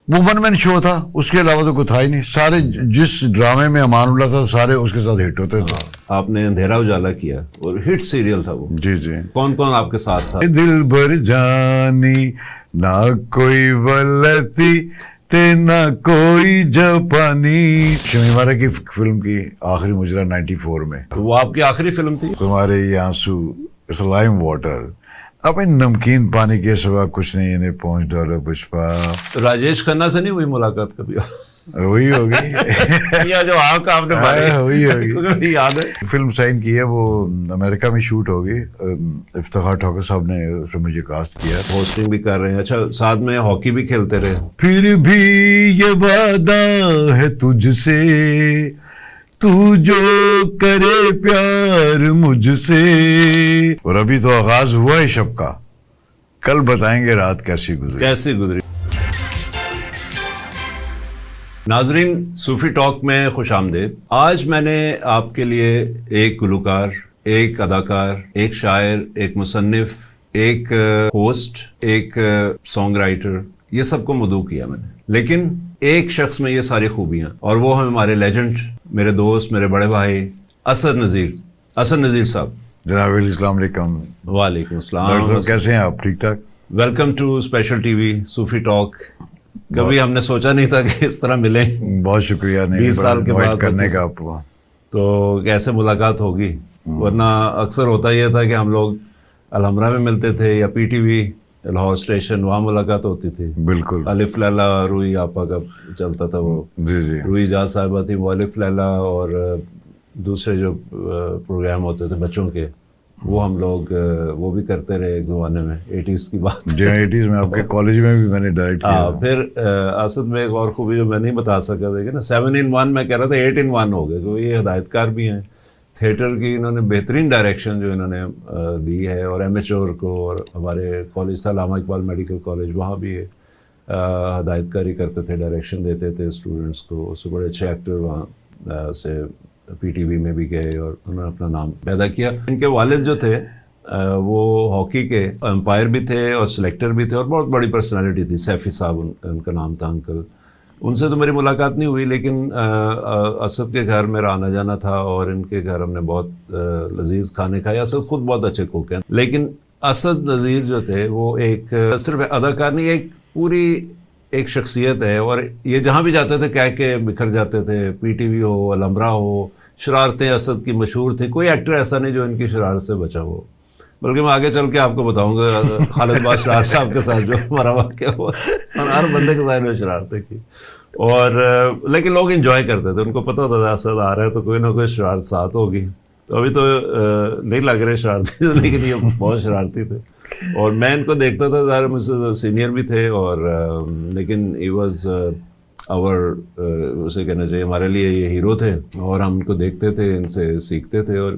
وہ ون مین شو تھا, اس کے علاوہ تو کوئی تھا ہی نہیں. سارے جس ڈرامے میں امان اللہ تھا سارے اس کے ساتھ ہٹ ہوتے تھے. آپ نے اندھیرا اجالا کیا اور ہٹ سیریل تھا وہ. جی جی. کون کون آپ کے ساتھ تھا؟ دل بر جانی نہ کوئی غلطی تے نہ کوئی جاپانی, شمی مارا کی فلم کی آخری مجرا 94 میں. تو وہ آپ کی آخری فلم تھی. تمہارے یہ آنسو اٹس لائم واٹر, اب ان نمکین پانی کے سوا کچھ نہیں, انہیں پہنچ ڈالو پشپا. راجیش کھنہ سے نہیں ہوئی ملاقات کبھی؟ وہی ہوگی یا جو آنکھ آپ نے ماری وہی ہوگی. یاد ہے فلم سائن کی ہے, وہ امریکہ میں شوٹ ہوگی. افتخار ٹھاکر صاحب نے اس میں مجھے کاسٹ کیا. ہوسٹنگ بھی کر رہے ہیں. اچھا, ساتھ میں ہاکی بھی کھیلتے رہے. پھر بھی یہ وعدہ ہے تجھ سے, تو جو کرے پیار مجھ سے. اور ابھی تو آغاز ہوا ہے شب کا, کل بتائیں گے رات کیسی گزری. ناظرین, صوفی ٹاک میں خوش آمدید. آج میں نے آپ کے لیے ایک گلوکار, ایک اداکار, ایک شاعر, ایک مصنف, ایک ہوسٹ, ایک سانگ رائٹر, یہ سب کو مدعو کیا میں نے. لیکن ایک شخص میں یہ ساری خوبیاں, اور وہ ہیں ہمارے لیجنڈ, میرے دوست, میرے بڑے بھائی اسد نذیر. اسد نذیر صاحب. جناب السلام علیکم. وعلیکم السلام. ڈاکٹر صاحب کیسے ہیں آپ؟ ٹھیک ٹھاک. Welcome to special T V Sufi talk. کبھی ہم نے سوچا نہیں تھا کہ اس طرح ملیں. بہت شکریہ 20 سال کے بعد کرنے کا آپ کو. تو کیسے ملاقات ہوگی, ورنہ اکثر ہوتا یہ تھا کہ ہم لوگ الحمرا میں ملتے تھے یا P T V Lahore station, وہاں ملاقات ہوتی تھی. بالکل. الف لیلا روئی آپا کا چلتا تھا وہ. جی جی. روئی جاز صاحبہ تھی, وہ الف لیلا, اور دوسرے جو پروگرام ہوتے تھے بچوں کے, وہ ہم لوگ وہ بھی کرتے رہے ایک زمانے میں. 80s کی بات. جی 80s میں آپ کے کالج میں بھی میں نے ڈائریکٹ کیا. پھر اسد میں ایک اور خوبی جو میں نہیں بتا سکا تھا کہ نا 7-in-1 میں کہہ رہا تھا 8-in-1 ہو گئے. کیونکہ یہ ہدایت کار بھی ہیں تھیٹر کی, انہوں نے بہترین ڈائریکشن جو انہوں نے دی ہے. اور ایمیچور کو, اور ہمارے کالج تھا علامہ اقبال میڈیکل کالج, وہاں بھی ہدایت کاری کرتے تھے, ڈائریکشن دیتے تھے اسٹوڈنٹس کو. اس سے بڑے اچھے ایکٹر وہاں سے پی ٹی وی میں بھی گئے اور انہوں نے اپنا نام پیدا کیا. ان کے والد جو تھے وہ ہاکی کے امپائر بھی تھے اور سلیکٹر بھی تھے, اور بہت بڑی پرسنالٹی تھی. سیفی صاحب ان کا نام تھا انکل. ان سے تو میری ملاقات نہیں ہوئی, لیکن اسد کے گھر میرا آنا جانا تھا, اور ان کے گھر ہم نے بہت لذیذ کھانے کھائے. اسد خود بہت اچھے کوک ہیں, لیکن اسد نذیر جو تھے وہ ایک صرف اداکار نہیں, ایک پوری ایک شخصیت ہے. اور یہ جہاں بھی جاتے تھے کہہ کے بکھر جاتے تھے. پی ٹی وی ہو, الحمرا ہو, شرارتیں اسد کی مشہور تھیں. کوئی ایکٹر ایسا نہیں جو ان کی شرارت سے بچا ہو. بلکہ میں آگے چل کے آپ کو بتاؤں گا خالد باز شرارت صاحب کے ساتھ جو ہمارا واقعہ ہوا, ہر بندے کے ساتھ شرارتیں کی. اور لیکن لوگ انجوائے کرتے تھے, ان کو پتہ ہوتا تھا اسد آ رہا ہے تو کوئی نہ کوئی شرارت ساتھ ہوگی. تو ابھی تو نہیں لگ رہے شرارتی, لیکن یہ بہت شرارتی تھے. اور میں ان کو دیکھتا تھا, ظاہر مجھ سے سینئر بھی تھے, اور لیکن ای واز اسے کہنا چاہیے ہمارے لیے یہ ہیرو تھے. اور ہم ان کو دیکھتے تھے, ان سے سیکھتے تھے, اور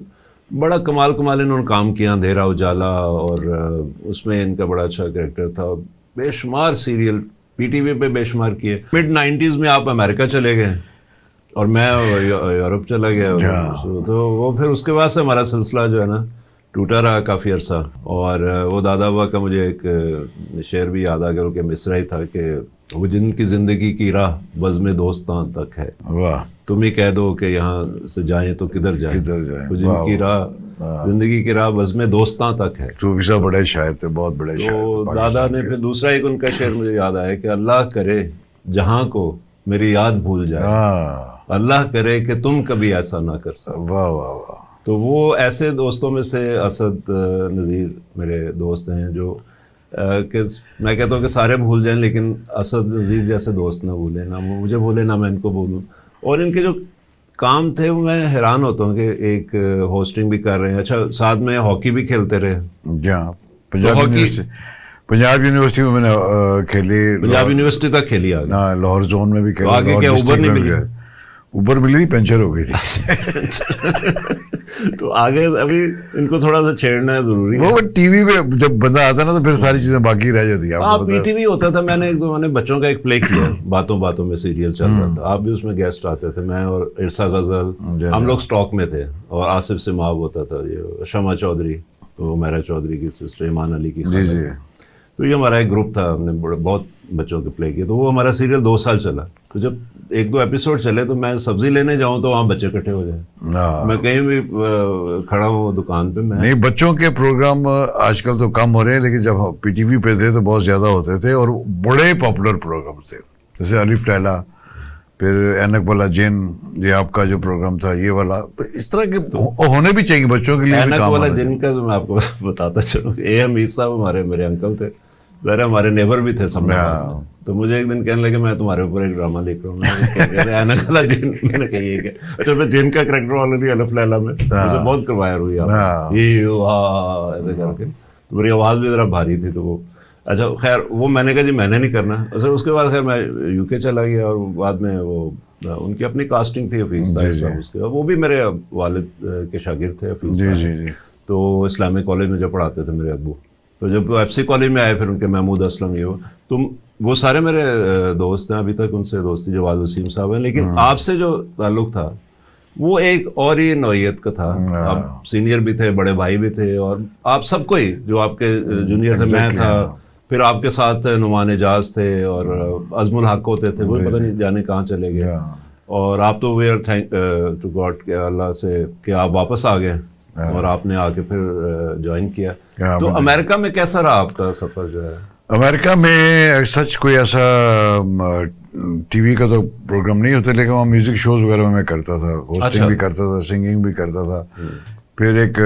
بڑا کمال انہوں نے کام کیا. اندھیرا اجالا, اور اس میں ان کا بڑا اچھا کریکٹر تھا. بے شمار سیریل پی ٹی وی پہ بے شمار کیے. مڈ 90s میں آپ امریکہ چلے گئے اور میں یورپ چلا گیا. تو وہ پھر اس کے بعد سے ہمارا سلسلہ جو ہے نا ٹوٹا رہا کافی عرصہ. اور وہ دادا ہوا کا مجھے ایک شعر بھی یاد آ گیا, کہ مصرع ہی تھا کہ وہ جن کی زندگی کی راہ بزم دوستاں تک ہے, واہ, تم ہی کہہ دو کہ یہاں سے جائیں تو کدھر جائیں. وہ جن کی راہ زندگی کی راہ بزم دوستاں تک ہے. صوفی صاحب بڑے شاعر تھے, بہت بڑے شاعر. تو دادا نے پھر دوسرا ایک ان کا شعر مجھے یاد آیا کہ اللہ کرے جہاں کو میری یاد بھول جائے, اللہ کرے کہ تم کبھی ایسا نہ کر سکو. واہ واہ واہ. تو وہ ایسے دوستوں میں سے اسد نذیر میرے دوست ہیں جو کہ میں کہتا ہوں کہ سارے بھول جائیں, لیکن اسد نذیر جیسے دوست نہ بھولیں, نہ مجھے بھولے نہ میں ان کو بھولوں. اور ان کے جو کام تھے وہ میں حیران ہوتا ہوں کہ ایک ہوسٹنگ بھی کر رہے ہیں. اچھا, ساتھ میں ہاکی بھی کھیلتے رہے. جہاں پنجاب یونیورسٹی میں نے کھیلی. پنجاب یونیورسٹی تک کھیلی. لاہور زون میں بھی کھیلی. آگے کیا اوبر نہیں ملی؟ اوبر ملی, پنچر ہو گئی تھی. تو آگے ابھی ان کو تھوڑا سا چھیڑنا ہے ضروری. وہ ٹی وی پہ جب بندہ آتا نا تو پھر ساری چیزیں باقی رہ جاتی ہیں. ہاں, پی ٹی وی ہوتا تھا. میں نے ایک دو بچوں کا ایک پلے کیا, باتوں باتوں میں سیریل چل رہا تھا. آپ بھی اس میں گیسٹ آتے تھے, میں اور ارسا غزل, ہم لوگ اسٹاک میں تھے. اور آصف سے ماب ہوتا تھا, یہ شمع چودھری, وہ میرا چودھری کی سسٹر, ایمان علی کی. جی جی. تو یہ ہمارا ایک گروپ تھا, ہم نے بہت بچوں کے پلے کیے. تو وہ ہمارا سیریل 2 سال چلا. تو جب 1-2 ایپیسوڈ چلے تو میں سبزی لینے جاؤں تو وہاں بچے اکٹھے ہو جائیں. میں کہیں بھی کھڑا ہوں دکان پہ, میں نہیں, بچوں کے پروگرام آج کل تو کم ہو رہے ہیں, لیکن جب پی ٹی وی پہ تھے تو بہت زیادہ ہوتے تھے, اور بڑے پاپولر پروگرام تھے, جیسے الف لیلا, پھر اینک والا جین, یہ آپ کا جو پروگرام تھا یہ والا, اس طرح کے ہونے بھی چاہیے بچوں کے لیے. اینک والا جن کا میں آپ کو بتاتا چلوں, اے حمید صاحب میرے انکل تھے, ظاہر ہمارے نیبر بھی تھے سب. تو مجھے ایک دن کہنے لگے میں تمہارے اوپر ایک ڈرامہ لکھ رہا ہوں, اینک والا جن. میں نے کہا یہ کہ اچھا, میں جن کا کریکٹر آلریڈی الف لیلا میں مجھے بہت کروائر ہوئی آپ یہ ایسے کر کے. تو میری آواز بھی ذرا بھاری تھی, تو وہ اچھا خیر وہ میں نے کہا جی میں نے نہیں کرنا. اچھا اس کے بعد خیر میں یو کے چلا گیا, اور بعد میں وہ ان کی اپنی کاسٹنگ تھی حفیظ صاحب اس کے, وہ بھی میرے والد کے شاگرد تھے حفیظ صاحب. تو اسلامی کالج میں جب پڑھاتے تھے میرے ابو, تو جب ایف سی کالج میں آئے پھر ان کے محمود اسلم یہ تو وہ سارے میرے دوست ہیں, ابھی تک ان سے دوستی. جواد وسیم صاحب ہیں, لیکن آپ سے جو تعلق تھا وہ ایک اور ہی نوعیت کا تھا. آپ سینئر بھی تھے, بڑے بھائی بھی تھے, اور آپ سب کو ہی جو آپ کے جونیئر تھے, میں تھا, پھر آپ کے ساتھ نعمان اعجاز تھے, اور عزم الحق ہوتے تھے, وہ پتہ نہیں جانے کہاں چلے گئے. اور آپ تو we are thank to god کہ اللہ سے کہ آپ واپس آ گئے, اور آپ نے آ کے پھر جوائن کیا. تو امریکہ میں کیسا رہا آپ کا سفر جو ہے؟ امریکہ میں سچ کوئی ایسا ٹی وی کا تو پروگرام نہیں ہوتا, لیکن وہاں میوزک شوز وغیرہ میں کرتا تھا, ہوسٹنگ بھی کرتا تھا, سنگنگ بھی کرتا تھا. پھر ایک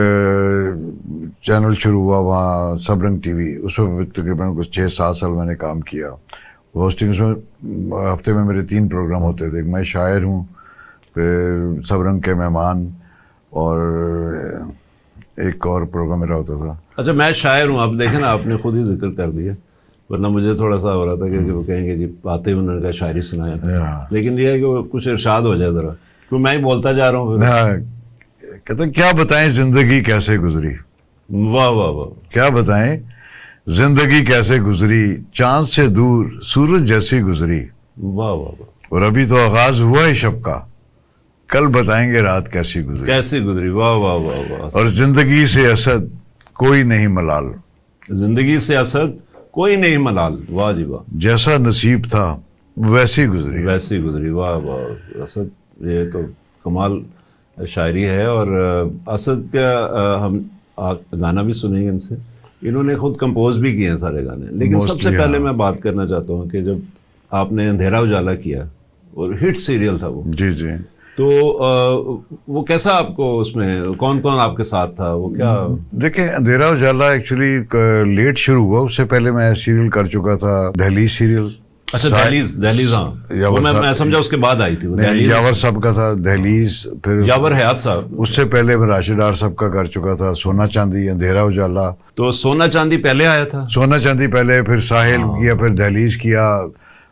چینل شروع ہوا وہاں سب رنگ ٹی وی, اس میں تقریباً کچھ 6-7 سال میں نے کام کیا. ہوسٹنگ اس میں ہفتے میں میرے 3 پروگرام ہوتے تھے. میں شاعر ہوں, پھر سب رنگ کے مہمان, اور ایک اور پروگرام میرا ہوتا تھا. اچھا میں شاعر ہوں, آپ دیکھیں نا, آپ نے خود ہی ذکر کر دیا, ورنہ مجھے تھوڑا سا ہو رہا تھا کہ وہ کہیں گے جی آتے ہی انہوں نے کہا شاعری سنایا تھا, لیکن یہ ہے کہ وہ کچھ ارشاد ہو جائے ذرا, تو میں ہی بولتا جا رہا ہوں. کہتے کیا بتائیں زندگی کیسے گزری, واہ واہ واہ, کیا بتائیں زندگی کیسے گزری, چاند سے دور سورج جیسی گزری, واہ واہ واہ, اور ابھی تو آغاز ہوا ہے شب کا, کل بتائیں گے رات کیسی گزری, کیسی گزری, واہ واہ واہ واہ. اور زندگی سے اسد کوئی نہیں ملال, زندگی سے اسد کوئی نہیں ملال, واہ جی واہ. جیسا نصیب تھا ویسی گزری, ویسی گزری, واہ واہ. اسد یہ تو کمال شاعری ہے. اور اسد کا ہم گانا بھی سنیں گے ان سے, انہوں نے خود کمپوز بھی کیے ہیں سارے گانے. لیکن سب سے پہلے میں بات کرنا چاہتا ہوں کہ جب آپ نے اندھیرا اجالا کیا, اور ہٹ سیریل تھا وہ, جی جی, تو وہ کیسا آپ کو, اس میں کون کون آپ کے ساتھ تھا, وہ کیا؟ دیکھیں اندھیرا اجالا ایکچولی لیٹ شروع ہوا, اس سے پہلے میں سیریل کر چکا تھا, دہلیز سیریل. اچھا دہلیز, ہاں میں سمجھا اس کے بعد آئی تھی. یاور صاحب کا تھا دہلیز, پھر یاور حیات صاحب, اس سے پہلے میں راشد ڈار صاحب کا کر چکا تھا, سونا چاندی, اندھیرا اجالا. تو سونا چاندی پہلے آیا تھا, سونا چاندی پہلے, پھر ساحل کیا, پھر دہلیز کیا,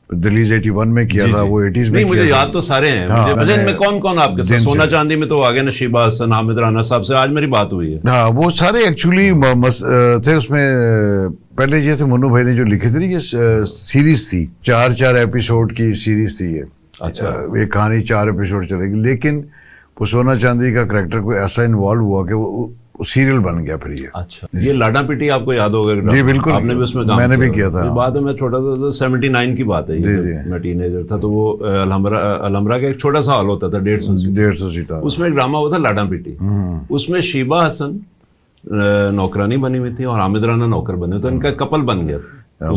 دہلیز 81 میں کیا تھا, وہ 80s میں. نہیں مجھے یاد تو سارے ہیں, مجھے ان میں کون کون آپ کے ساتھ. سونا چاندی میں تو آگے نشیبہ حسن, حامد رانا صاحب سے آج میری بات ہوئی ہے. ہاں وہ سارے ایکچولی تھے اس میں. پہلے یہ تھے منو بھائی نے جو لکھی تھی, یہ سیریز تھی, 4 ایپیسوڈ کی سیریز تھی یہ. اچھا, ایک کہانی 4 ایپیسوڈ چلے گی, لیکن وہ سونا چاندی کا کریکٹر کوئی ایسا انوالو ہوا کہ وہ سیریل بن گیا پھر یہ. اچھا, یہ لاڈا پیٹی آپ کو یاد ہوگا؟ جی بالکل, آپ نے بھی اس میں کام, میں نے بھی کیا تھا. بعد میں میں چھوٹا تھا, 79 کی بات ہے, میں ٹین ایجر تھا. تو وہ الحمرا کا ایک چھوٹا سا ہال ہوتا تھا 150 سیٹر, اس میں ایک ڈرامہ ہوا تھا لاڈا پیٹی. اس میں شیبہ حسن نوکرانی بنی ہوئی تھی اور حامد رانا نوکر بنے, تو ان کا کپل بن گیا تھا.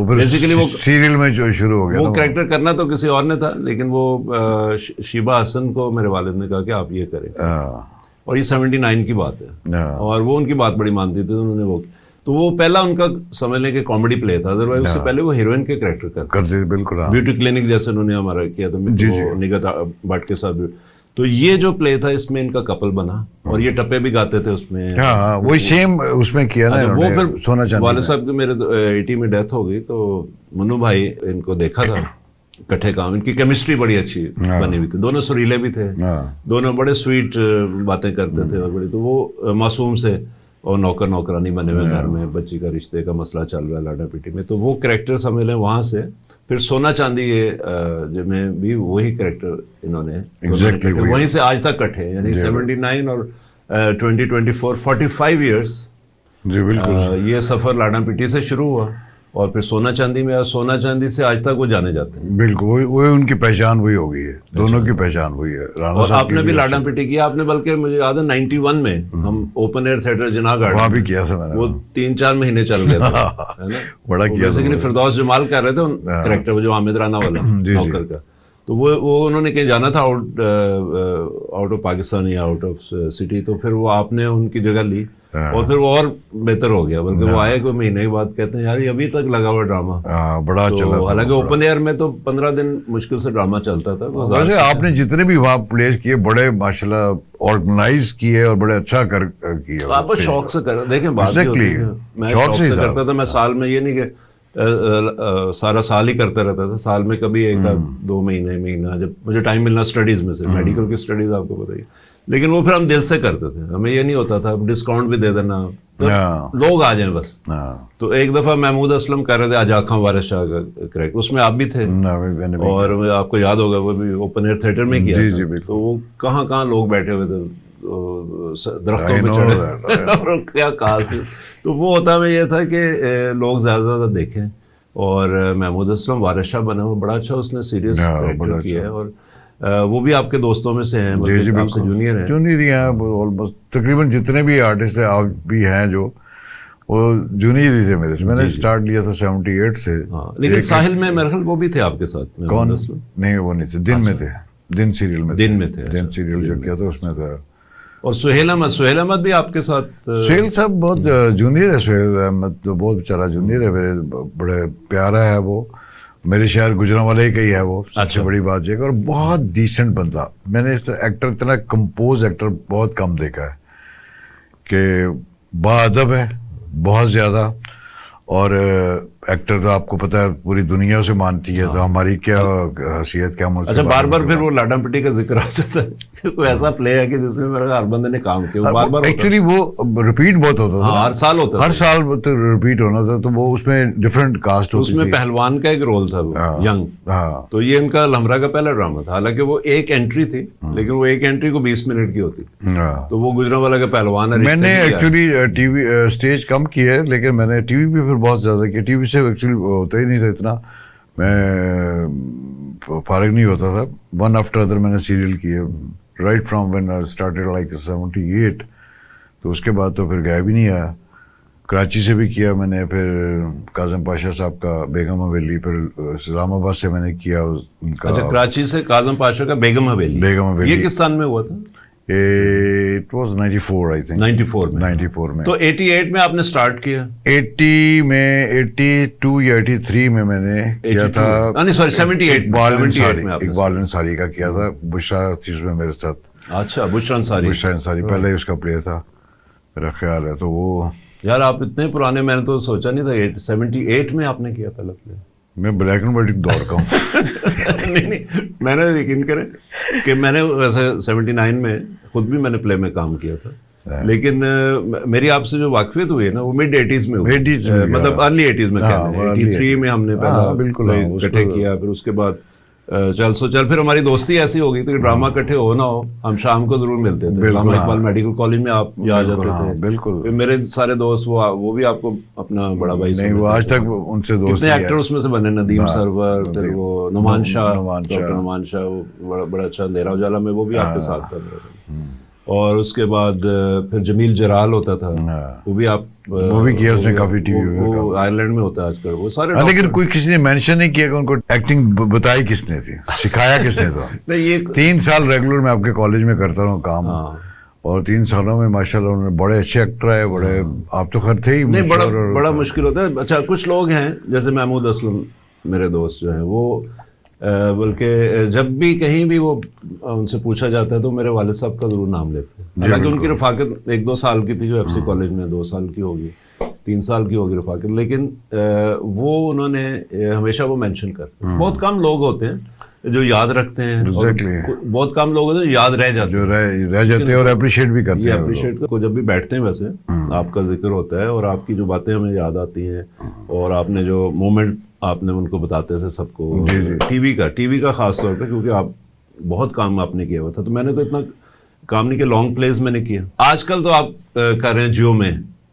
بیسیکلی وہ سیریل میں جو شروع ہو گیا, وہ کریکٹر کرنا تو کسی اور نے تھا, لیکن وہ شیبہ حسن کو میرے والد نے کہا کہ آپ یہ کریں, اور یہ 79 کی بات ہے, اور وہ ان کی بات بڑی مانتی تھی, انہوں نے وہ, تو وہ پہلا ان کا سمجھ لیں کہ کامیڈی پلے تھا. ادروائز اس سے پہلے وہ ہیروئن کے کریکٹر کرتے, بالکل بیوٹی کلینک جیسے انہوں نے ہمارا کیا تھا نگہت بٹ کے ساتھ. تو یہ جو پلے تھا اس میں ان کا کپل بنا, اور یہ ٹپے بھی گاتے تھے اس میں. ہاں وہی سیم اس میں کیا نا. وہ پھر سونا چاندی, والد صاحب کے میرے 80 میں ڈیتھ ہو گئی, تو منو بھائی ان کو دیکھا تھا کٹھے کام, ان کی کیمسٹری بڑی اچھی بنی ہوئی تھی, دونوں سریلے بھی تھے, دونوں بڑے سویٹ باتیں کرتے تھے, اور بڑی, تو وہ معصوم سے, اور نوکر نوکرانی بنے ہوئے گھر میں, بچی کا رشتے کا مسئلہ چل رہا ہے لاڈا پیٹی میں. تو وہ کریکٹر سمجھ لیں وہاں سے. پھر سونا چاندی یہ میں بھی وہی کریکٹر انہوں نے وہیں سے آج تک کٹھے, یعنی 79 اور 2024 45 ایئرس جی بالکل. یہ سفر لاڈا پٹی سے شروع ہوا اور پھر سونا چاندی میں, سونا چاندی سے آج تک وہ جانے جاتے ہیں. بالکل وہی ان کی پہچان وہی ہو گئی ہے, دونوں کی پہچان وہی ہے. رانا اور صاحب آپ نے بھی لاڈا پٹی کیا, آپ نے بلکہ مجھے یاد ہے 91 میں ہم اوپن ایئر تھیٹر جناح وہاں گارڈن بھی کیا تھا میں نے, وہ 3-4 مہینے چل گئے تھے. بڑا کیا بیسیکلی فردوس جمال کر رہے تھے کریکٹر, وہ جو حامد رانا والا نوکر کا. تو وہ انہوں نے کہیں جانا تھا آؤٹ آف پاکستان یا آؤٹ آف سٹی, تو پھر وہ آپ نے ان کی جگہ لی اور پھر وہ اور بہتر ہو گیا. بلکہ وہ آئے کوئی مہینے کے بعد کہتے ہیں یار یہ ابھی تک لگا ہوا ڈرامہ بڑا چلا. حالانکہ اوپن ایئر میں تو 15 دن مشکل سے ڈرامہ چلتا تھا. ویسے آپ نے جتنے بھی وہاں پلیس کیے بڑے ماشاءاللہ آرگنائز کیے اور بڑے اچھا کیے. آپ کو شوق سے کر دیکھیں بات میں شوق سے کرتا تھا. میں سال میں یہ نہیں کہ سارا سال ہی کرتا رہتا تھا, سال میں کبھی 1-2 مہینہ جب مجھے ٹائم ملنا اسٹڈیز میں سے, میڈیکل کی اسٹڈیز آپ کو بتائیے. لیکن وہ پھر ہم دل سے کرتے تھے, ہمیں یہ نہیں ہوتا تھا ڈسکاؤنٹ بھی دے دینا, لوگ آ جائیں بس. تو ایک دفعہ محمود اسلم کر رہے تھے آج آنکھاں وارث شاہ کا کریکٹ, اس میں آپ بھی تھے اور آپ کو یاد ہوگا وہ بھی اوپن ایئر تھیٹر میں کیا تھا. تو وہ کہاں لوگ بیٹھے ہوئے تھے درختوں پہ چڑھے اور کیا خاص. تو وہ ہوتا میں یہ تھا کہ لوگ زیادہ زیادہ دیکھیں. اور محمود اسلم وارث شاہ بنا ہوا بڑا اچھا اس نے سیریس کریکٹر کیا ہے, اور وہ بھی آپ کے دوستوں میں سے ہیں, آپ سے جونیئر ہیں. جونیئر ہی ہیں آلموسٹ, تقریباً جتنے بھی آرٹسٹ ہیں آپ بھی ہیں جو وہ جونیئر ہی تھے میرے سے. میں نے اسٹارٹ لیا تھا 78 سے. لیکن ساحل میں میرے خیال وہ بھی تھے آپ کے ساتھ. کون؟ نہیں وہ نہیں تھے, دن میں تھے, دن سیریل میں تھے. دن سیریل جو کیا تھا اس میں تھا. اور سہیل احمد بھی آپ کے ساتھ. سہیل صاحب بہت جونیئر ہے, سہیل احمد تو بہت بیچارہ جونیئر ہے میرے, بڑے پیارا ہے وہ, میرے شہر گجرانوالے کا ہی ہے وہ. سب سے بڑی بات یہ کہ اور بہت ڈیسنٹ بندہ. میں نے اس ایکٹر اتنا کمپوز ایکٹر بہت کم دیکھا ہے کہ باادب ہے بہت زیادہ. اور ایکٹر تو آپ کو پتا ہے پوری دنیا اسے مانتی ہے, تو ہماری کیا حیثیت کیا. اچھا بار بار پھر وہ لاڈا پٹی کا ذکر آ جاتا ہے, کوئی ایسا پلے ہے کہ جس میں میرا ہر بندے نے کام کیا بار بار. ایکچولی وہ ریپیٹ بہت ہوتا تھا, ہر سال ہوتا, ہر سال ریپیٹ ہونا تھا. تو وہ اس میں ڈفرینٹ کاسٹ ہوتی تھی. اس میں پہلوان کا ایک رول تھا ینگ. تو یہ ان کا لمرا کا پہلا ڈرامہ تھا, حالانکہ وہ ایک انٹری تھی, لیکن وہ ایک انٹری کو 20 منٹ کی ہوتی. تو وہ گجرانوالہ کا پہلوان ہے. میں نے ایکچولی ٹی وی اسٹیج کم کی ہے, لیکن میں نے ٹی وی پہ پھر بہت زیادہ کیا. ٹی وی سے ایکچولی ہوتا ہی نہیں تھا اتنا, میں فارغ نہیں ہوتا تھا. ون آفٹر ادر میں نے سیریل کیے right from when I started like 78. تو اس کے بعد تو پھر گیا بھی نہیں آیا. کراچی سے بھی کیا میں نے, پھر کاظم پاشا صاحب کا بیگم حویلی, پھر اسلام آباد سے میں نے کیا ان کا. اچھا کراچی سے کاظم پاشا کا بیگم حویلی, یہ کس سال میں ہوا تھا؟ It was 94 I think. 94 میں. تو 88 میں آپ نے سٹارٹ کیا. 80 میں 82 یا 83 میں میں نے کیا تھا. نہیں سوری 78 میں اقبال انصاری کا کیا تھا. بشرا تھی اس میں میرے ساتھ. اچھا بشرا انصاری پہلے ہی اس کا پلے تھا میرا خیال ہے. تو وہ یار آپ اتنے پرانے, میں نے تو سوچا نہیں تھا 78 میں آپ نے کیا پہلا پلے. میں بلیک اینڈ وائٹ دور کا ہوں. نہیں میں نے یقین کریں کہ میں نے ویسے 79 میں خود بھی میں نے پلے میں کام کیا تھا, لیکن میری آپ سے جو واقفیت ہوئی ہے نا وہ mid 80s میں ہوئی, مطلب ارلی 80s میں. 83 میں ہم نے پہلا اکٹھے کیا, پھر اس کے بعد چل پھر ہماری دوستی ایسی ہو گئی تھی کہ ڈرامہ اکٹھے ہو نہ ہو ہم شام کو ضرور ملتے تھے. علامہ اقبال میڈیکل کالج میں آپ آ جاتے تھے. بالکل میرے سارے دوست وہ بھی آپ کو اپنا بڑا بھائی نہیں, وہ آج تک ان سے دوست. کتنے ایکٹر اس میں سے بنے, ندیم سرور, پھر وہ نعمان شاہ وہ بڑا اچھا اندھیرا اجالا میں وہ بھی آپ کے ساتھ تھا. اور اس کے بعد پھر جمیل جرال ہوتا تھا, وہ بھی آپ وہ بھی کیا اس نے کافی ٹی وی میں. وہ آئرلینڈ میں ہوتا ہے آج کل. وہ سارے لیکن کوئی کسی نے مینشن نہیں کیا کہ ان کو ایکٹنگ بتائی کس نے تھی, سکھایا کس نے تھا. یہ 3 سال ریگولر میں آپ کے کالج میں کرتا رہا ہوں کام, اور 3 سالوں میں ماشاءاللہ انہوں نے بڑے اچھے ایکٹر آئے. بڑے آپ تو خیر تھے ہی. نہیں بڑا مشکل ہوتا ہے. اچھا کچھ لوگ ہیں جیسے محمود اسلم میرے دوست جو ہیں, وہ بلکہ جب بھی کہیں بھی وہ ان سے پوچھا جاتا ہے تو میرے والد صاحب کا ضرور نام لیتے ہیں. حالانکہ ان کی رفاقت 1-2 سال کی تھی جو ایف سی کالج میں, 2 سال کی ہوگی, 3 سال کی ہوگی رفاقت, لیکن وہ انہوں نے ہمیشہ وہ مینشن کرتے ہیں. بہت کم لوگ ہوتے ہیں جو یاد رکھتے ہیں, بہت کم لوگ ہوتے ہیں جو یاد رہ جاتے ہیں اور اپریشیٹ بھی کرتے ہیں. اپریشیٹ کو جب بھی بیٹھتے ہیں ویسے آپ کا ذکر ہوتا ہے اور آپ کی جو باتیں ہمیں یاد آتی ہیں, اور آپ نے جو مومنٹ آپ نے ان کو بتاتے تھے سب کو. ٹی وی کا خاص طور پہ, کیونکہ آپ بہت کام آپ نے کیا ہوا تھا. تو میں نے تو اتنا کام نہیں کیا, لانگ پلیز میں نے کیا. آج کل تو آپ کر رہے ہیں جیو میں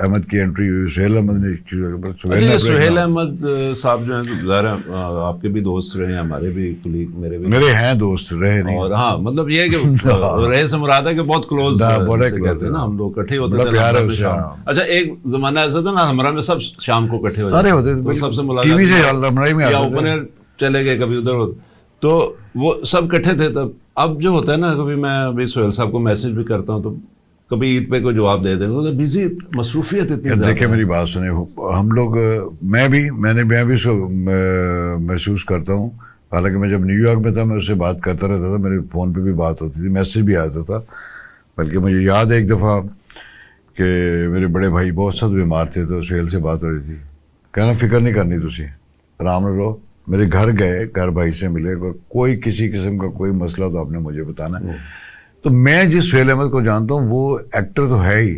احمد کی انٹری ہوئی, سہیل احمد نے اچھا سہیل احمد صاحب جو ہیں ظاہر آپ کے بھی دوست رہے ہیں, ہمارے بھی کلیگ, میرے ہیں دوست رہے نہیں, اور ہاں مطلب یہ ہے کہ رہے سے مراد ہے کہ بہت کلوز کہتے ہیں نا, ہم لوگ اکٹھے ہوتے تھے. اچھا ایک زمانہ ایسا تھا نا ہمارا میں سب شام کو اکٹھے سارے ہوتے تھے, سب سے ملاقات یا اوپنر چلے گئے کبھی ادھر, تو وہ سب اکٹھے تھے تب. اب جو ہوتا ہے نا, کبھی میں ابھی سہیل صاحب کو میسج بھی کرتا ہوں تو کبھی عید پہ کوئی جواب دے دیں گے, بزی مصروفیت اتنی زیادہ. دیکھیں میری بات سنیں, ہم لوگ میں بھی اس کو محسوس کرتا ہوں, حالانکہ میں جب نیو یارک میں تھا میں اس سے بات کرتا رہتا تھا, میرے فون پہ بھی بات ہوتی تھی, میسج بھی آتا تھا. بلکہ مجھے یاد ہے ایک دفعہ کہ میرے بڑے بھائی بہت سخت بیمار تھے تو سہیل سے بات ہو رہی تھی, کہنا فکر نہیں کرنی تسی, آرام رہو. میرے گھر گئے, گھر بھائی سے ملے, کوئی کسی قسم کا کوئی مسئلہ تو آپ نے مجھے بتانا. تو میں جس سہیل احمد کو جانتا ہوں وہ ایکٹر تو ہے ہی,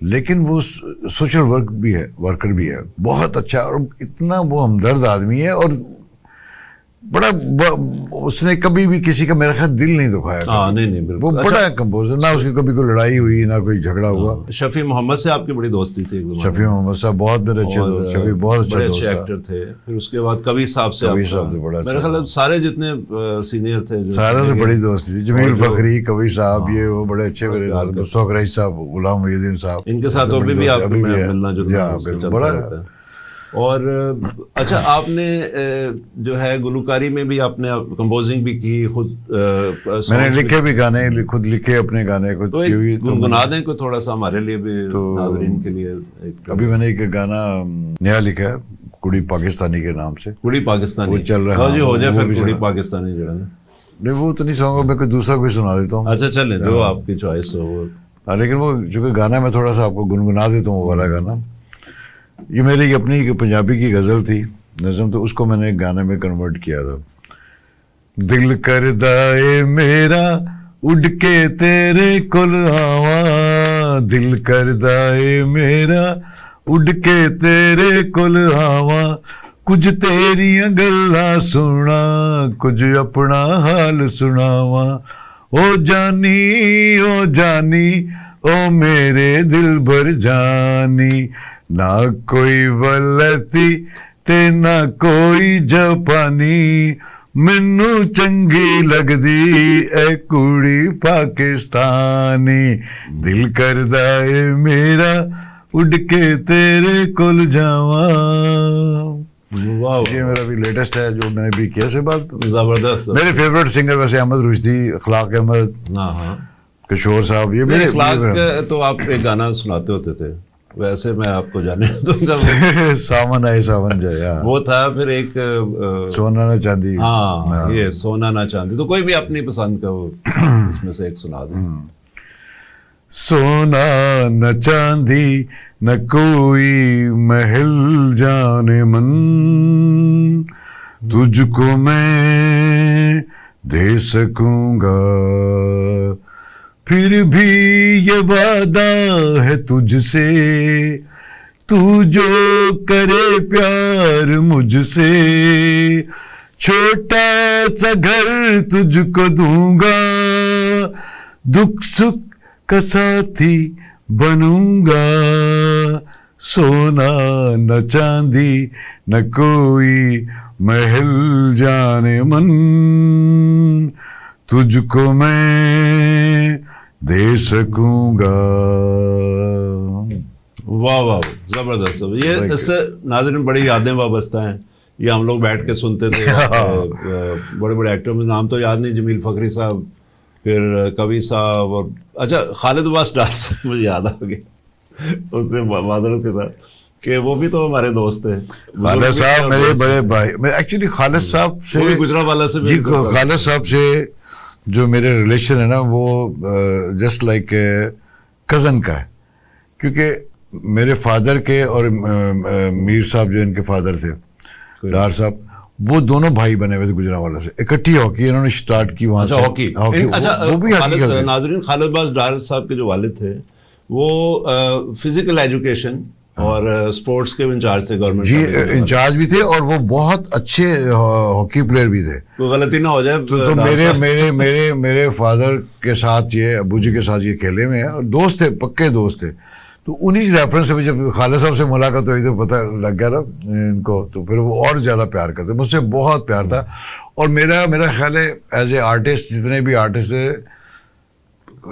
لیکن وہ سوشل ورکر بھی ہے, بہت اچھا, اور اتنا وہ ہمدرد آدمی ہے, اور بڑا اس نے کبھی بھی کسی کا میرا خیال دل نہیں دکھایا. نہیں وہ بڑا کمپوزر, نہ اس کی کبھی کوئی لڑائی ہوئی نہ کوئی جھگڑا ہوا. شفیع محمد سے آپ کی بڑی دوستی تھی. شفیع محمد صاحب بہت میرے اچھے دوست, شفیع بہت اچھے ایکٹر تھے. پھر اس کے بعد کبھی صاحب سے میرا خیال سارے جتنے سینئر تھے سارے سے بڑی دوستی تھی. جمیل فخری, کبھی صاحب, یہ وہ بڑے اچھے میرے دوست. مصطفیٰ قریشی صاحب, غلام محی الدین صاحب, ان کے ساتھ ابھی بھی آپ ملنا جلنا بڑا. اور اچھا آپ نے جو ہے گلوکاری میں بھی آپ نے کمپوزنگ بھی کی خود, میں نے لکھے بھی گانے, خود لکھے اپنے گانے خود. گنگنا دیں کوئی تھوڑا سا ہمارے لیے بھی, ناظرین کے لیے. ابھی میں نے ایک گانا نیا لکھا ہے کڑی پاکستانی کے نام سے. کڑی پاکستانی چل رہا ہے, ہو جائے پھر کڑی پاکستانی جو ہے نا. نہیں وہ تو نہیں سنوں گا, میں کوئی دوسرا کوئی سنا دیتا ہوں. اچھا چلیں جو آپ کی چوائس ہو. لیکن وہ چونکہ گانا میں تھوڑا سا آپ کو گنگنا دیتا ہوں, وہ والا گانا. یہ میری اپنی پنجابی کی غزل تھی, نظم, تو اس کو میں نے ایک گانے میں کنورٹ کیا تھا. دل کردا اے میرا اڑ کے تیرے کول آواں, دل کردا اے میرا اڑ کے تیرے کول آواں, کچھ تیریاں گلاں سنا, کچھ اپنا حال سناواں. او جانی او میرے دل بھر جانی, نہ کوئی ولتی تے نہ کوئی جاپانی, مینو چنگی لگدی اے کڑی پاکستانی. دل کردا اے میرا اڑ کے تیرے کول جاواں. یہ میرا بھی لیٹسٹ ہے جو میں نے بھی کیا سے بات. زبردست. میرے فیوریٹ سنگر ویسے احمد رشدی, اخلاق احمد, کشور صاحب. یہ میرے اخلاق تو آپ ایک گانا سناتے ہوتے تھے, ویسے میں آپ کو جانے دوں گا. ساون آئے ساون جائے, وہ تھا. پھر ایک سونا نہ چاندی. ہاں یہ سونا نہ چاندی. تو کوئی بھی اپنی پسند کا وہ اس میں سے ایک سنا دیں. سونا نہ چاندی نہ کوئی محل جانے من, تجھ کو میں دے سکوں گا, پھر بھی یہ وعدہ ہے تجھ سے, تو جو کرے پیار مجھ سے, چھوٹا سا گھر تجھ کو دوں گا, دکھ سکھ کا ساتھی بنوں گا. سونا نہ چاندی نہ کوئی محل جانے من, تجھ کو میں دے سکوں گا. واہ واہ زبردست. یہ اس سے ناظرین بڑی یادیں وابستہ ہیں. یہ ہم لوگ بیٹھ کے سنتے تھے. بڑے بڑے ایکٹر میں نام تو یاد نہیں, جمیل فخری صاحب, پھر کبھی صاحب, اور اچھا خالد عباس ڈار صاحب مجھے یاد آ گئی اس سے معذرت کے ساتھ کہ وہ بھی تو ہمارے دوست تھے. خالد صاحب میرے بڑے بھائی, میں ایکچولی خالد صاحب سے, گجرانوالہ سے, جی خالد صاحب سے جو میرے ریلیشن ہے نا وہ جسٹ لائک کزن کا ہے, کیونکہ میرے فادر کے اور میر صاحب جو ان کے فادر تھے ڈار صاحب, وہ دونوں بھائی بنے ہوئے تھے گجرانوالہ سے. اکٹھی ہاکی انہوں نے سٹارٹ کی وہاں سے. ہاکی. اچھا ناظرین, خالد عباس ڈار صاحب کے جو والد تھے وہ فزیکل ایجوکیشن اور اسپورٹس کے انچارج تھے گورنمنٹ. جی انچارج بھی تھے, اور وہ بہت اچھے ہاکی پلیئر بھی تھے. کوئی غلطی نہ ہو جائے تو میرے فادر کے ساتھ یہ, ابو جی کے ساتھ یہ کھیلے میں ہیں, اور دوست تھے, پکے دوست تھے. تو انہیں ریفرنس سے جب خالد صاحب سے ملاقات ہوئی تو پتہ لگ گیا نا ان کو, تو پھر وہ اور زیادہ پیار کرتے, مجھ سے بہت پیار تھا. اور میرا خیال ہے ایز اے آرٹسٹ جتنے بھی آرٹسٹ تھے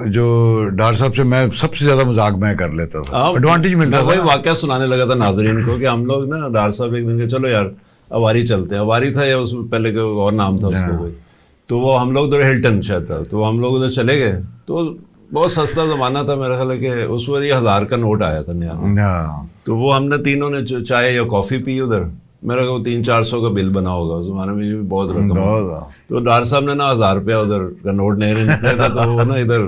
جو ڈار صاحب سے میں سب سے زیادہ مذاق میں کر لیتا تھا, ایڈوانٹیج ملتا تھا. وہی واقعہ سنانے لگا تھا ناظرین کو کہ ہم لوگ نا ڈار صاحب ایک دن کہ چلو یار اواری چلتے ہیں, اواری تھا یا اس پہلے کا اور نام تھا اس کو کوئی, تو وہ ہم لوگ ادھر ہلٹن شاید تھا, تو ہم لوگ ادھر چلے گئے. تو بہت سستا زمانہ تھا, میرا خیال ہے کہ اس وقت یہ 1000 کا نوٹ آیا تھا نیا. تو وہ ہم نے تینوں نے چائے یا کافی پی ادھر, میرا کہ 300-400 کا بل بنا ہوگا اس زمانے میں, بھی بہت رقم. تو ڈار صاحب نے نا 1000 روپیہ ادھر کا نوٹ نہیں نکلا تھا, تو وہ نا ادھر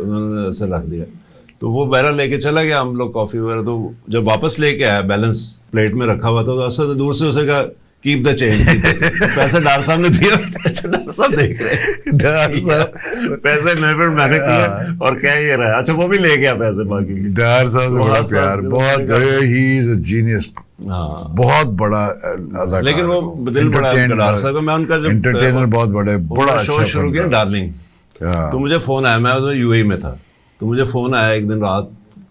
انہوں نے ایسے رکھ دیا. تو وہ بہرحال لے کے چلا گیا, ہم لوگ کافی وغیرہ. تو جب واپس لے کے آیا بیلنس پلیٹ میں رکھا ہوا تھا, تو اصل دور سے اسے کہا کیپ دا چینج, پیسے ڈار صاحب نے دیا. اچھا ڈار صاحب دیکھ رہے, ڈار صاحب پیسے میں نے کیا اور کیا یہ رہا. اچھا وہ بھی لے گیا پیسے باقی. ڈار صاحب سے بڑا پیار, بہت, ہی از اے جینیس, بہت بڑا. لیکن وہ دل بڑا ڈار صاحب کا. میں ان کا جب انٹرٹینر بہت بڑا شو شروع کیا ڈارلنگ, تو مجھے فون آیا, میں یو اے میں تھا, تو مجھے فون آیا ایک دن رات.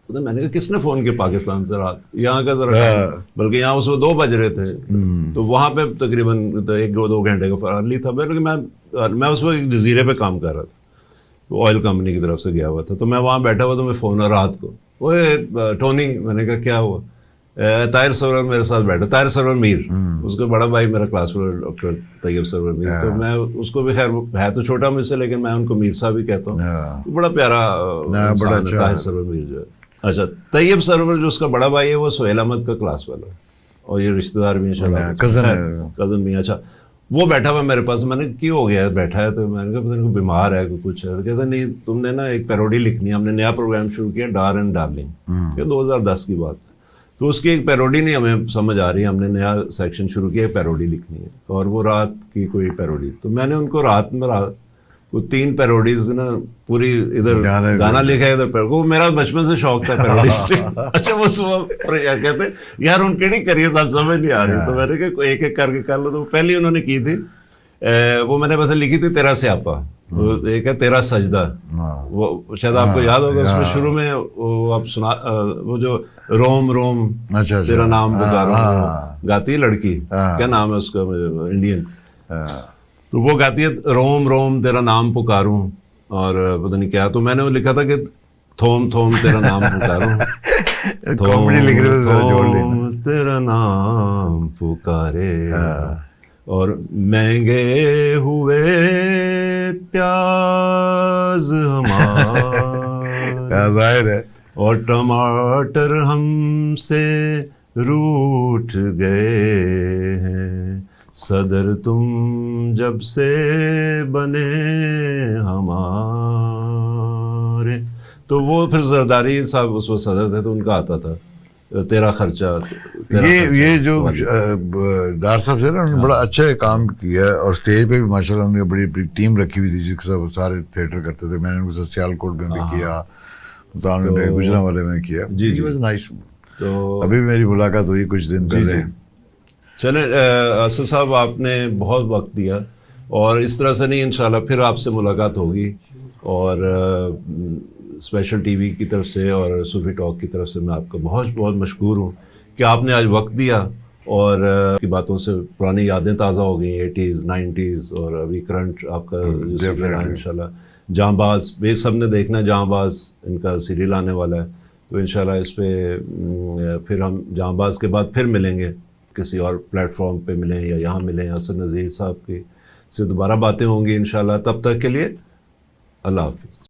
میں نے کہا کس نے فون کیا پاکستان سے رات, یہاں کا ذرا, بلکہ یہاں اس وقت 2 بج رہے تھے, تو وہاں پہ تقریباً 1-2 گھنٹے کا ارلی تھا. بلکہ میں اس وقت ایک جزیرے پہ کام کر رہا تھا, آئل کمپنی کی طرف سے گیا ہوا تھا. تو میں وہاں بیٹھا ہوا, تو میں فون آ رات کو, وہ ٹونی. میں نے کہا کیا ہوا؟ طاہر سرور میرے ساتھ بیٹھا, طاہر سرور میر, اس کا بڑا بھائی میرا کلاس فیلو ڈاکٹر طیب سرور میر. تو میں اس کو بھی, خیر ہے تو چھوٹا مجھ سے, لیکن میں ان کو میر صاحب ہی کہتا ہوں. بڑا پیارا طاہر سرور میر جو ہے. اچھا طیب سرور جو اس کا بڑا بھائی ہے, وہ سہیل احمد کا کلاس فیلو ہے, اور یہ رشتہ دار بھی ہیں, کزن بھی. اچھا وہ بیٹھا ہوا میرے پاس. میں نے کیوں ہو گیا بیٹھا ہے؟ تو میں نے کہا پتہ نہیں بیمار ہے کہ کچھ ہے. کہتا نہیں تم نے نا ایک پیروڈی لکھنی ہے, ہم نے نیا پروگرام شروع کیا ڈار اینڈ ڈارلنگ, یہ 2010 کی بات ہے. تو اس کی ایک پیروڈی نہیں ہمیں سمجھ آ رہی ہے, ہم نے نیا سیکشن شروع کیا, پیروڈی لکھنی ہے, اور وہ رات کی کوئی پیروڈی. تو میں نے ان کو رات میں 3 پیروڈیز نا پوری ادھر گانا لکھا ہے ادھر. وہ میرا بچپن سے شوق تھا پیروڈیز. اچھا وہ صبح کہتے یار ان کے نہیں کریے, ساتھ سمجھ نہیں آ رہی. تو میں نے کہا ایک ایک کر کے کر لو. تو پہلی انہوں نے کی تھی, وہ میں نے بس لکھی تھی تیرا سیاپا, ایک ہے تیرا سجدہ, وہ شاید آپ کو یاد ہوگا. اس میں شروع میں وہ آپ سنا, وہ جو روم روم تیرا نام پکاروں گاتی ہے لڑکی, کیا نام ہے اس کا انڈین, تو وہ گاتی ہے روم روم تیرا نام پکاروں, اور پتہ نہیں کیا. تو میں نے وہ لکھا تھا کہ تھوم تھوم تیرا نام پکاروں, تھوم تیرا نام پکارے, اور مہنگے ہوئے پیاز ہمارے ظاہر ہے, اور ٹماٹر ہم سے روٹھ گئے ہیں, صدر تم جب سے بنے ہمارے. تو وہ پھر زرداری صاحب اس وقت صدر تھے, تو ان کا آتا تھا تیرا خرچہ. یہ جو ڈار صاحب سے نا انہوں نے بڑا اچھا کام کیا ہے, اور اسٹیج پہ بھی ماشاء اللہ انہوں نے بڑی ٹیم رکھی ہوئی تھی جس کے ساتھ سارے تھیٹر کرتے تھے. میں نے ان کو سیالکوٹ میں بھی کیا, گجرانوالے میں کیا. جی واز نائس. تو ابھی بھی میری ملاقات ہوئی کچھ دن پہلے. چلیں اسد صاحب, آپ نے بہت وقت دیا, اور اس طرح سے نہیں انشاءاللہ پھر آپ سے ملاقات ہوگی. اور اسپیشل ٹی وی کی طرف سے اور صوفی ٹاک کی طرف سے میں آپ کا بہت بہت مشکور ہوں کہ آپ نے آج وقت دیا, اور کی باتوں سے پرانی یادیں تازہ ہو گئی, 80s 90s, اور ابھی کرنٹ آپ کا انشاءاللہ. جاں باز یہ سب نے دیکھنا ہے, جاں باز ان کا سیریل آنے والا ہے, تو انشاءاللہ اس پہ پھر ہم جاں باز کے بعد پھر ملیں گے, کسی اور پلیٹ فارم پہ ملیں یا یہاں ملیں. اسد نذیر صاحب کی سے دوبارہ باتیں ہوں گی انشاءاللہ. تب تک کے لیے اللہ حافظ.